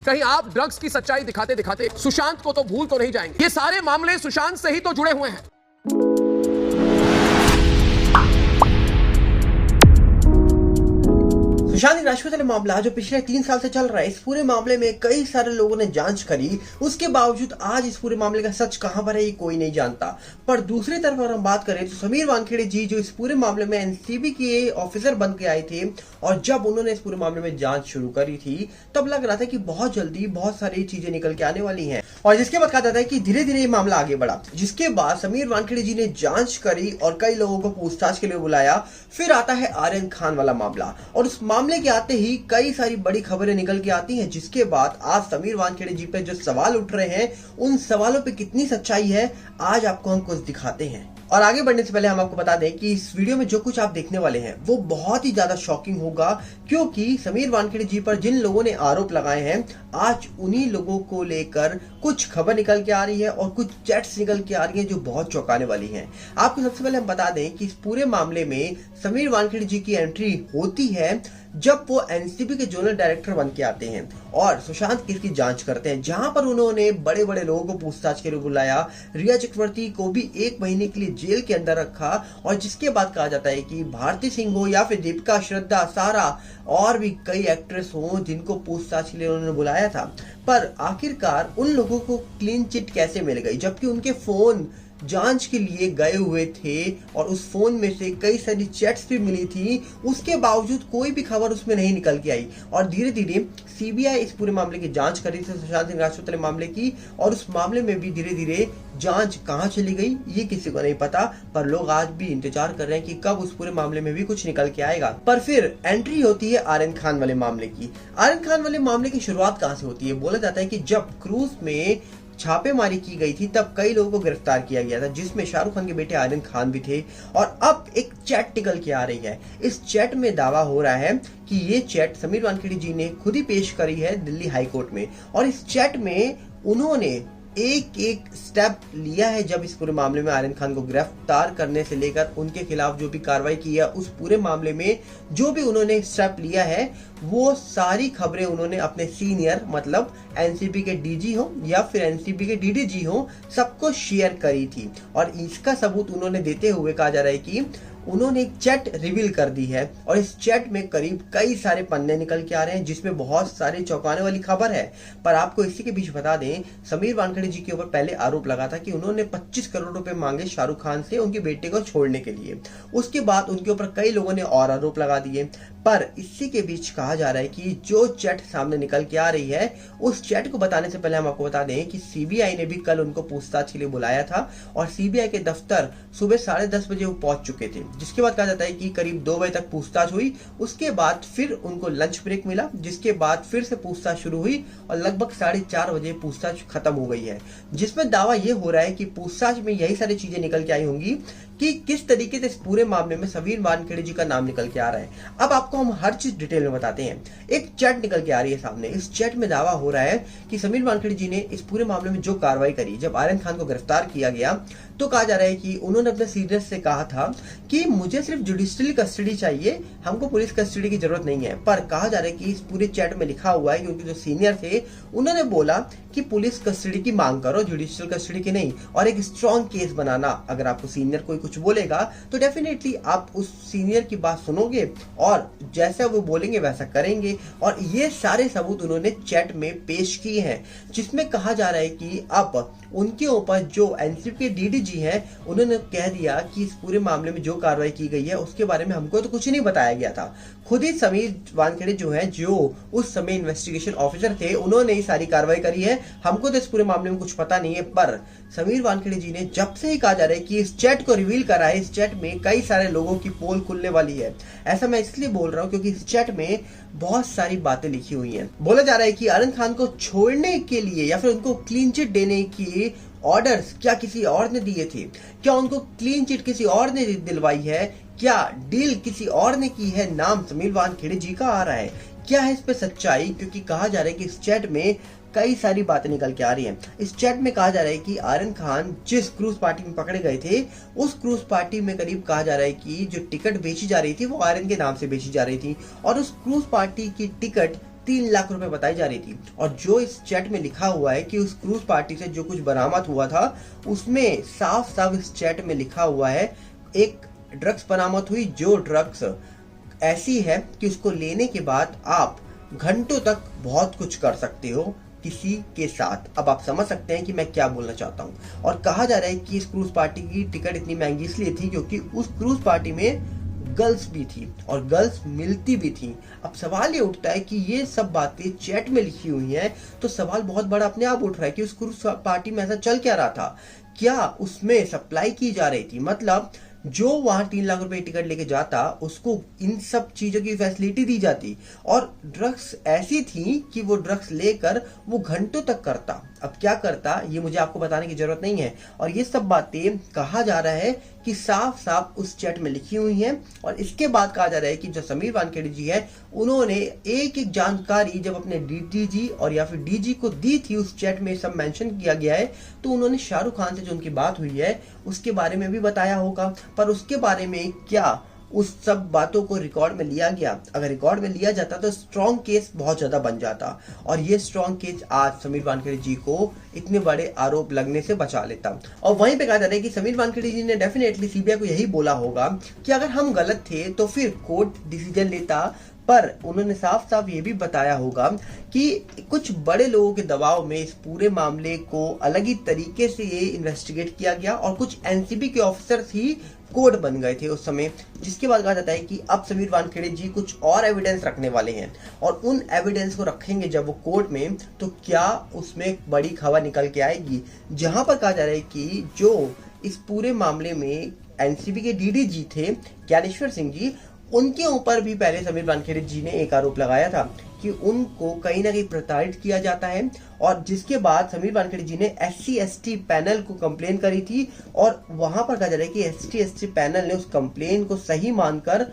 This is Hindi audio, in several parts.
कहीं आप ड्रग्स की सच्चाई दिखाते दिखाते सुशांत को तो भूल तो नहीं जाएंगे। ये सारे मामले सुशांत से ही तो जुड़े हुए हैं। सुशांत राजपूत वाला मामला जो पिछले 3 साल से चल रहा है, इस पूरे मामले में कई सारे लोगों ने जांच करी। उसके बावजूद आज इस पूरे मामले का सच कहां पर है ये कोई नहीं जानता। पर दूसरी तरफ अगर हम बात करें तो समीर वानखेड़े जी जो इस पूरे मामले में एनसीबी के ऑफिसर बन के आए थे और जब उन्होंने इस पूरे मामले में जांच शुरू करी थी तब लग रहा था कि बहुत जल्दी बहुत सारी चीजें निकल के आने वाली हैं। और जिसके बाद कहा जाता है कि धीरे धीरे ये मामला आगे बढ़ा, जिसके बाद समीर वानखेड़े जी ने जांच करी और कई लोगों को पूछताछ के लिए बुलाया। फिर आता है आर्यन खान वाला मामला और उस मामले के आते ही कई सारी बड़ी खबरें निकल के आती हैं, जिसके बाद आज समीर वानखेड़े जी पे जो सवाल उठ रहे हैं उन सवालों पे कितनी सच्चाई है आज आपको हम कुछ दिखाते हैं। और आगे बढ़ने से पहले हम आपको बता दें कि इस वीडियो में जो कुछ आप देखने वाले हैं वो बहुत ही ज्यादा शॉकिंग होगा, क्योंकि समीर वानखेड़े जी पर जिन लोगों ने आरोप लगाए हैं आज उन्हीं लोगों को लेकर कुछ खबर निकल के आ रही है और कुछ चैट्स निकल के आ रही हैं जो बहुत चौंकाने वाली हैं। आपको सबसे पहले हम बता दें कि इस पूरे मामले में समीर वानखेड़े जी की एंट्री होती है जब वो एनसीबी के जोनल डायरेक्टर बन के आते हैं और सुशांत केस की जांच करते हैं, जहां पर उन्होंने बड़े बड़े लोगों को पूछताछ के लिए बुलाया। रिया चक्रवर्ती को भी 1 महीने के लिए जेल के अंदर रखा और जिसके बाद कहा जाता है कि भारती सिंह हो या फिर दीपिका, श्रद्धा, सारा और भी कई एक्ट्रेस हो जिनको पूछताछ के लिए उन्होंने बुलाया था। पर आखिरकार उन लोगों को क्लीन चिट कैसे मिल गई, जबकि उनके फोन जांच के लिए गए हुए थे और उस फोन में से कई सारी चैट्स भी मिली थी। उसके बावजूद कोई भी खबर उसमें नहीं निकल के आई और धीरे धीरे सीबीआई इस पूरे मामले की जांच कर रही थी, सुशांत सिंह राजपूत वाले मामले की, और उस मामले में भी धीरे धीरे जांच कहां चली गई ये किसी को नहीं पता। पर लोग आज भी इंतजार कर रहे हैं कि कब उस पूरे मामले में भी कुछ निकल के आएगा। पर फिर एंट्री होती है आर्यन खान वाले मामले की। आर्यन खान वाले मामले की शुरुआत कहां से होती है? बोला जाता है कि जब क्रूज में छापेमारी की गई थी तब कई लोगों को गिरफ्तार किया गया था, जिसमें शाहरुख खान के बेटे आर्यन खान भी थे। और अब एक चैट निकल के आ रही है। इस चैट में दावा हो रहा है कि ये चैट समीर वानखेड़े जी ने खुद ही पेश करी है दिल्ली हाई कोर्ट में और इस चैट में उन्होंने एक एक स्टेप लिया है जब इस पूरे मामले में आर्यन खान को गिरफ्तार करने से लेकर उनके खिलाफ जो भी कार्रवाई की है उस पूरे मामले में जो भी उन्होंने स्टेप लिया है वो सारी खबरें उन्होंने अपने सीनियर मतलब एनसीबी के डीजी हो या फिर एनसीबी के डीडीजी हो सबको शेयर करी थी। और इसका सबूत उन्होंने देते हुए कहा जा रहा है कि उन्होंने एक चैट रिवील कर दी है और इस चैट में करीब कई सारे पन्ने निकल के आ रहे हैं जिसमें बहुत सारी चौंकाने वाली खबर है। पर आपको इसी के बीच बता दें, समीर वानखेड़े जी के ऊपर पहले आरोप लगा था कि उन्होंने 25 करोड़ रुपए मांगे शाहरुख खान से उनके बेटे को छोड़ने के लिए। उसके बाद उनके ऊपर कई लोगों ने और आरोप लगा दिए। पर इसी के बीच कहा जा रहा है कि जो चैट सामने निकल के आ रही है उस चैट को बताने से पहले हम आपको बता दें कि सीबीआई ने भी कल उनको पूछताछ के लिए बुलाया था और सीबीआई के दफ्तर सुबह 10:30 बजे वो पहुंच चुके थे, जिसके बाद कहा जाता है कि करीब 2 बजे तक पूछताछ हुई। उसके बाद फिर उनको लंच ब्रेक मिला, जिसके बाद फिर से पूछताछ शुरू हुई और लगभग 4:30 बजे पूछताछ खत्म हो गई है, जिसमें दावा यह हो रहा है कि पूछताछ में यही सारी चीजें निकल के आई होंगी कि किस तरीके से इस पूरे मामले में समीर वानखेड़े जी का नाम निकल के आ रहा है। अब आपको हम हर चीज डिटेल में बताते हैं। एक चैट निकल के आ रही है सामने। इस चैट में दावा हो रहा है कि समीर वानखेड़े जी ने इस पूरे मामले में जो कार्रवाई करी, जब आर्यन खान को गिरफ्तार किया गया तो कहा जा रहा है कि उन्होंने अपने सीनियर से कहा था कि मुझे सिर्फ जुडिशियल कस्टडी चाहिए, हमको पुलिस कस्टडी की जरूरत नहीं है। पर कहा जा रहा है कि इस पूरे चैट में लिखा हुआ है कि उनके जो सीनियर थे उन्होंने बोला कि पुलिस कस्टडी की मांग करो, जुडिशियल कस्टडी की नहीं, और एक स्ट्रॉन्ग केस बनाना। अगर आपको सीनियर कोई कुछ बोलेगा तो डेफिनेटली आप उस सीनियर की बात सुनोगे और जैसा वो बोलेंगे वैसा करेंगे। और ये सारे सबूत उन्होंने चैट में पेश किए हैं, जिसमें कहा जा रहा है कि अब उनके ऊपर जो एनसीबी के डीडीजी हैं उन्होंने कह दिया कि इस पूरे मामले में जो कार्रवाई की गई है उसके बारे में हमको तो कुछ नहीं बताया गया था। खुद ही समीर वानखेड़े जो है, जो उस समय इन्वेस्टिगेशन ऑफिसर थे, उन्होंने ही सारी कार्रवाई करी है, हमको तो इस पूरे मामले में कुछ पता नहीं है। पर समीर वानखेड़े जी ने जब से ही कहा जा रहा है कि इस चैट को रिवील करा है, इस चैट में कई सारे लोगों की पोल खुलने वाली है। ऐसा मैं इसलिए बोल रहा हूं क्योंकि इस चैट में बहुत सारी बातें लिखी हुई हैं। बोला जा रहा है कि आर्यन खान को छोड़ने के लिए या फिर उनको क्लीन चिट देने की ऑर्डर्स क्या किसी और ने दिए थे? क्या उनको क्लीन चिट किसी और ने दिलवाई है? क्या डील किसी और ने की है? नाम समीर वानखेड़े जी का आ रहा है। क्या है इस पे सच्चाई? क्योंकि कहा जा रहा है कि इस चैट में कई सारी बातें निकल के आ रही हैं। इस चैट में कहा जा रहा है कि आर्यन खान जिस क्रूज पार्टी में पकड़े गए थे उस क्रूज पार्टी में करीब कहा जा रहा है कि जो टिकट बेची जा रही थी वो आर्यन के नाम से बेची जा रही थी और उस क्रूज पार्टी की टिकट 3 लाख रुपए बताई जा रही थी। और जो इस चैट में लिखा हुआ है कि उस क्रूज पार्टी से जो कुछ बरामद हुआ था उसमें साफ साफ इस चैट में लिखा हुआ है एक ड्रग्स बरामद हुई, जो ड्रग्स ऐसी है कि उसको लेने के बाद आप घंटों तक बहुत कुछ कर सकते हो किसी के साथ। अब आप समझ सकते हैं कि मैं क्या बोलना चाहता हूँ। और कहा जा रहा है कि इस क्रूज पार्टी की टिकट इतनी महंगी इसलिए थी क्योंकि उस क्रूज पार्टी में गर्ल्स भी थी और गर्ल्स मिलती भी थी। अब सवाल ये उठता है कि ये सब बातें चैट में लिखी हुई हैं, तो सवाल बहुत बड़ा अपने आप उठ रहा है कि उस क्रूज पार्टी में ऐसा चल क्या रहा था। क्या उसमें सप्लाई की जा रही थी, मतलब जो वहां 3 लाख रुपए टिकट लेके जाता उसको इन सब चीजों की फैसिलिटी दी जाती। और ड्रग्स ऐसी थी कि वो ड्रग्स लेकर वो घंटों तक करता। अब क्या करता ये मुझे आपको बताने की जरूरत नहीं है। और ये सब बातें कहा जा रहा है कि साफ साफ उस चैट में लिखी हुई हैं। और इसके बाद कहा जा रहा है कि जो समीर वानखेड़े जी है उन्होंने एक एक जानकारी जब अपने डीटीजी और या फिर डीजी को दी थी, उस चैट में सब मेंशन किया गया है, तो उन्होंने शाहरुख खान से जो उनकी बात हुई है उसके बारे में भी बताया होगा। पर उसके बारे में क्या उस सब बातों को रिकॉर्ड में लिया गया? अगर रिकॉर्ड में लिया जाता तो स्ट्रॉन्ग केस बहुत ज्यादा बन जाता और ये स्ट्रॉन्ग केस आज समीर वानखेड़े जी को इतने बड़े आरोप लगने से बचा लेता। और वहीं पे कहा जा रहा है कि समीर वानखेड़े जी ने डेफिनेटली सीबीआई को यही बोला होगा कि अगर हम गलत थे तो फिर कोर्ट डिसीजन लेता। पर उन्होंने साफ साफ ये भी बताया होगा कि कुछ बड़े लोगों के दबाव में इस पूरे मामले को अलग ही तरीके से ये इन्वेस्टिगेट किया गया और कुछ एनसीबी के ऑफिसर्स ही कोर्ट बन गए थे उस समय। जिसके बाद कहा जाता है कि अब समीर वानखेड़े जी कुछ और एविडेंस रखने वाले हैं और उन एविडेंस को रखेंगे जब वो कोर्ट में, तो क्या उसमें बड़ी खबर निकल के आएगी। जहां पर कहा जा रहा है कि जो इस पूरे मामले में एनसीबी के डीडीजी थे ज्ञानेश्वर सिंह जी, उनके ऊपर भी पहले समीर वानखेड़े जी ने एक आरोप लगाया था कि उनको कहीं ना कहीं प्रताड़ित किया जाता है। और जिसके बाद समीर वानखेड़े जी ने SC/ST पैनल को कंप्लेन करी थी और वहां पर कहा जा रहा है कि SC/ST पैनल ने उस कंप्लेन को सही मानकर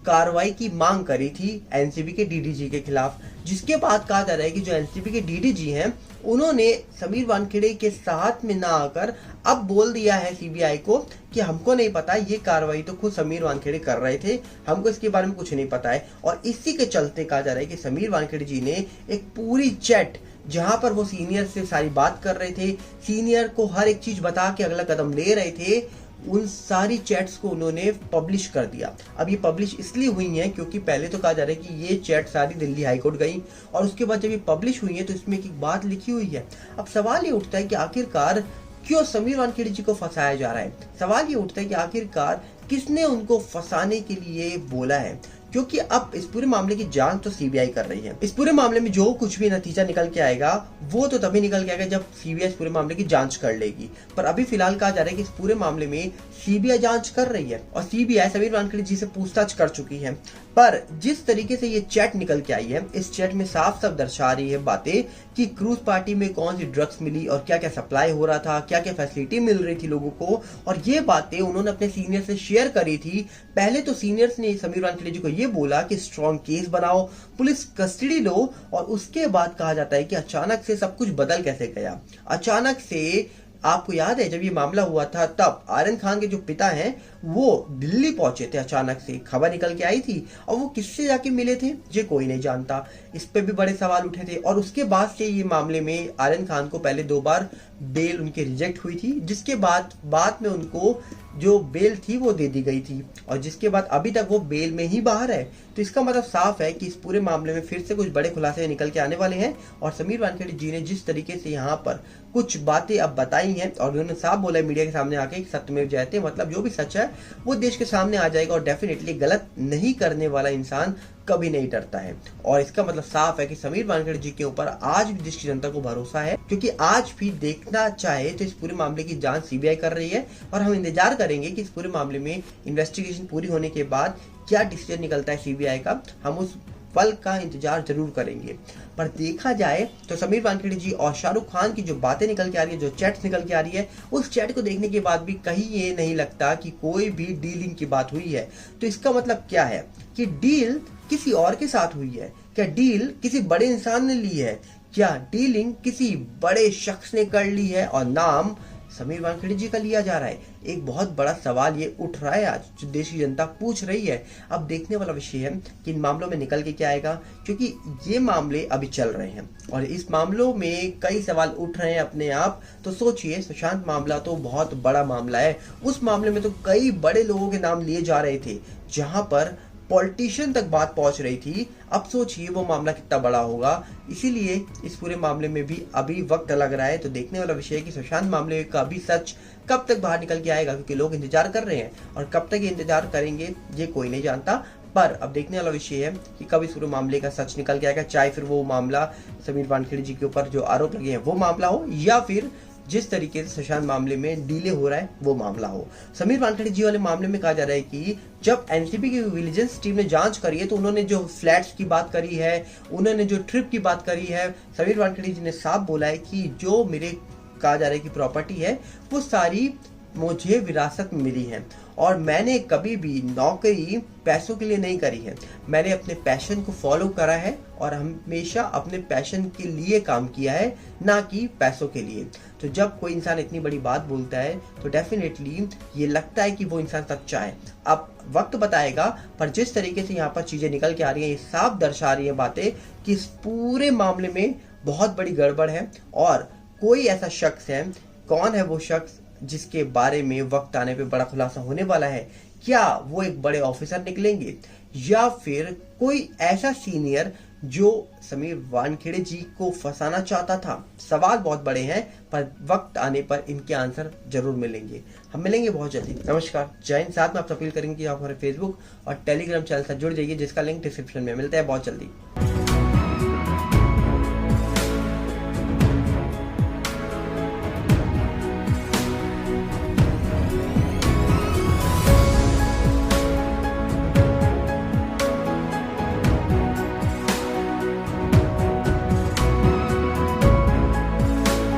कार्रवाई की मांग करी थी एनसीबी के डीडीजी के खिलाफ। जिसके बाद कहा जा रहा है कि जो एनसीबी के डीडीजी हैं उन्होंने समीर वानखेड़े के साथ में ना आकर अब बोल दिया है सीबीआई को कि हमको नहीं पता, ये कार्रवाई तो खुद समीर वानखेड़े कर रहे थे, हमको इसके बारे में कुछ नहीं पता है। और इसी के चलते कहा जा रहा है कि समीर वानखेड़े जी ने एक पूरी चैट जहां पर वो सीनियर से सारी बात कर रहे थे, सीनियर को हर एक चीज बता के अगला कदम ले रहे थे, उन सारी चैट्स को उन्होंने पब्लिश कर दिया। अब ये पब्लिश इसलिए हुई है क्योंकि पहले तो कहा जा रहा है कि ये चैट सारी दिल्ली हाईकोर्ट गई और उसके बाद जब ये पब्लिश हुई है तो इसमें एक बात लिखी हुई है। अब सवाल ये उठता है कि आखिरकार क्यों समीर वानखेड़े जी को फंसाया जा रहा है। सवाल ये उठता है कि आखिरकार किसने उनको फंसाने के लिए बोला है, क्योंकि अब इस पूरे मामले की जांच तो सीबीआई कर रही है। इस पूरे मामले में जो कुछ भी नतीजा निकल के आएगा वो तो तभी निकल के आएगा जब सीबीआई इस पूरे मामले की जांच कर लेगी। पर अभी फिलहाल कहा जा रहा है कि इस पूरे मामले में सीबीआई जांच कर रही है और सीबीआई समीर वानखेड़े जी से पूछताछ कर चुकी है। पर जिस तरीके से ये चैट निकल के आई है, इस चैट में साफ साफ दर्शा रही है बातें कि क्रूज पार्टी में कौन सी ड्रग्स मिली और क्या क्या सप्लाई हो रहा था, क्या क्या फैसिलिटी मिल रही थी लोगों को। और ये बातें उन्होंने अपने सीनियर से शेयर करी थी। पहले तो सीनियर्स ने समीर वानखेड़े जी को ये बोला कि स्ट्रॉन्ग केस बनाओ, पुलिस कस्टडी लो, और उसके बाद कहा जाता है कि अचानक से सब कुछ बदल कैसे गया। अचानक से आपको याद है जब ये मामला हुआ था तब आर्यन खान के जो पिता हैं वो दिल्ली पहुंचे थे, अचानक से खबर निकल के आई थी और वो किससे जाके मिले थे ये कोई नहीं जानता। इस पे भी बड़े सवाल उठे थे। और उसके बाद से ये मामले में आर्यन खान को पहले 2 बार बेल उनकी रिजेक्ट हुई थी, जिसके बाद में उनको जो बेल थी वो दे दी गई थी और जिसके बाद अभी तक वो बेल में ही बाहर है। तो इसका मतलब साफ है कि इस पूरे मामले में फिर से कुछ बड़े खुलासे निकल के आने वाले हैं। और समीर वानखेड़े जी ने जिस तरीके से यहाँ पर कुछ बातें अब बताई हैं और उन्होंने साफ बोला है मीडिया के सामने आके सत्यमेव जयते, मतलब जो भी सच है वो देश के सामने आ जाएगा और डेफिनेटली गलत नहीं करने वाला इंसान कभी नहीं डरता है। और इसका मतलब साफ है कि समीर वानखेड़े जी के ऊपर आज भी देश की जनता को भरोसा है, क्योंकि आज भी देखना चाहे तो इस पूरे मामले की जांच सीबीआई कर रही है और हम इंतजार करेंगे कि इस पूरे मामले में इन्वेस्टिगेशन पूरी होने के बाद क्या डिसीजन निकलता है सीबीआई का। हम उस पल का इंतजार जरूर करेंगे। पर देखा जाए तो समीर वानखेड़े जी और शाहरुख खान की जो बातें निकल के आ रही है, जो चैट्स निकल के आ रही है, उस चैट को देखने के बाद भी कहीं ये नहीं लगता कि कोई भी डीलिंग की बात हुई है। तो इसका मतलब क्या है कि डील किसी और के साथ हुई है? क्या डील किसी बड़े इंसान ने ली है? क्या डीलिंग किसी बड़े शख्स ने कर ली है और नाम समीर वानखेड़े जी का लिया जा रहा है। एक बहुत बड़ा सवाल ये उठ रहा है आज, जो देश की जनता पूछ रही है। अब देखने वाला विषय है कि इन मामलों में निकल के क्या आएगा, क्योंकि ये मामले अभी चल रहे हैं और इस मामलों में कई सवाल उठ रहे हैं अपने आप। तो सोचिए, सुशांत मामला तो बहुत बड़ा मामला है। उस मामले में तो कई बड़े लोगों के नाम लिए जा रहे थे, जहां पर पॉलिटिशियन तक बात पहुंच रही थी। अब सोचिए वो मामला कितना बड़ा होगा। इसीलिए इस पूरे मामले में भी अभी वक्त लग रहा है। तो देखने वाला विषय है कि सुशांत मामले का भी सच कब तक बाहर निकल के आएगा, क्योंकि लोग इंतजार कर रहे हैं और कब तक ये इंतजार करेंगे ये कोई नहीं जानता। पर अब देखने वाला विषय है कि कब इस पूरे मामले का सच निकल के आएगा, चाहे फिर वो मामला समीर वानखेड़े जी के ऊपर जो आरोप लगे हैं वो मामला हो, या फिर जिस तरीके से सुशांत मामले में डिले हो रहा है वो मामला हो। समीर वानखेड़े जी वाले मामले में कहा जा रहा है कि जब एनसीबी की विजिलेंस टीम ने जांच करी है तो उन्होंने जो फ्लैट्स की बात करी है, उन्होंने जो ट्रिप की बात करी है, समीर वानखेड़े जी ने साफ बोला है कि जो मेरे कहा जा रहा है कि प्रॉपर्टी है वो सारी मुझे विरासत में मिली है और मैंने कभी भी नौकरी पैसों के लिए नहीं करी है। मैंने अपने पैशन को फॉलो करा है और हमेशा अपने पैशन के लिए काम किया है, ना कि पैसों के लिए। तो जब कोई इंसान इतनी बड़ी बात बोलता है तो डेफिनेटली ये लगता है कि वो इंसान सच्चा है। अब वक्त बताएगा, पर जिस तरीके से यहाँ पर चीजें निकल के आ रही हैं, ये साफ दर्शा रही है बातें कि इस पूरे मामले में बहुत बड़ी गड़बड़ है और कोई ऐसा शख्स है। कौन है वो शख्स जिसके बारे में वक्त आने पे बड़ा खुलासा होने वाला है? क्या वो एक बड़े ऑफिसर निकलेंगे या फिर कोई ऐसा सीनियर जो समीर वानखेड़े जी को फंसाना चाहता था? सवाल बहुत बड़े हैं, पर वक्त आने पर इनके आंसर जरूर मिलेंगे। हम मिलेंगे बहुत जल्दी। नमस्कार, जय हिंद। साथ में आपसे अपील करेंगे कि आप हमारे फेसबुक और टेलीग्राम चैनल से जुड़ जाइए, जिसका लिंक डिस्क्रिप्शन में मिलता है। बहुत जल्दी।